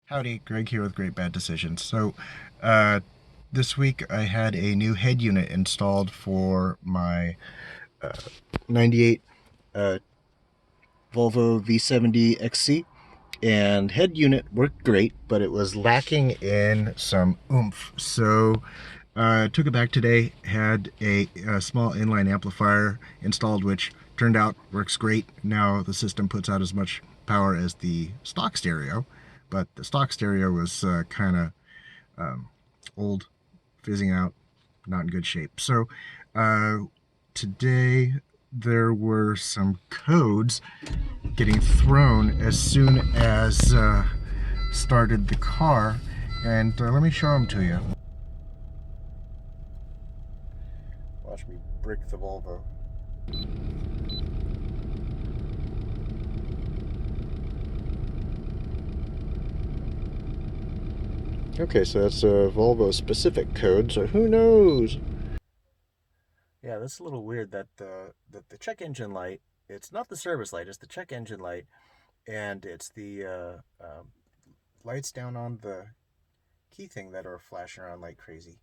Howdy, Greg here with Great Bad Decisions. Uh, this week I had a new head unit installed for my 98 uh, Volvo v70xc, and head unit worked great, but it was lacking in some oomph. Took it back today, had a small inline amplifier installed, which turned out works great. Now the system puts out as much power as the stock stereo, but the stock stereo was kind of old, fizzing out, not in good shape. Uh, Today there were some codes getting thrown as soon as started the car, and let me show them to you. Watch me brick the Volvo. Okay, so that's a Volvo specific code, so who knows? Yeah, this is a little weird that the check engine light, it's not the service light, it's the check engine light, and it's the lights down on the key thing that are flashing around like crazy.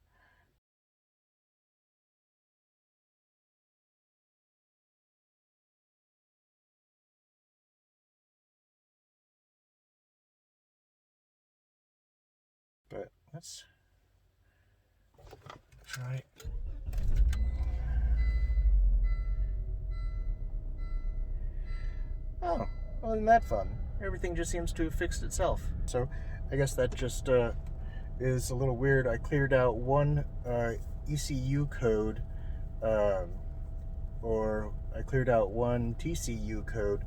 But let's try. Oh, well, isn't that fun? Everything just seems to have fixed itself. So I guess that just is a little weird. I cleared out one ECU code, um, or I cleared out one TCU code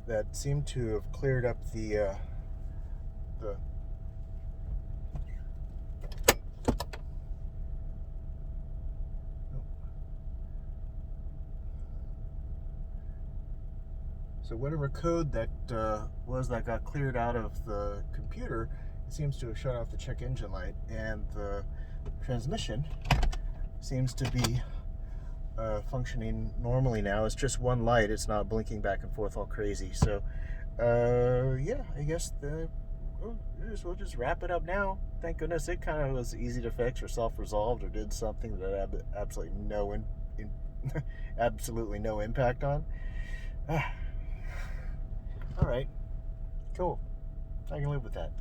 that seemed to have cleared up the So whatever code that was that got cleared out of the computer, it seems to have shut off the check engine light, and the transmission seems to be functioning normally now. It's just one light. It's not blinking back and forth all crazy. So yeah, I guess we'll just wrap it up now. Thank goodness it kind of was easy to fix or self-resolved or did something that had absolutely absolutely no impact on. All right, cool. I can live with that.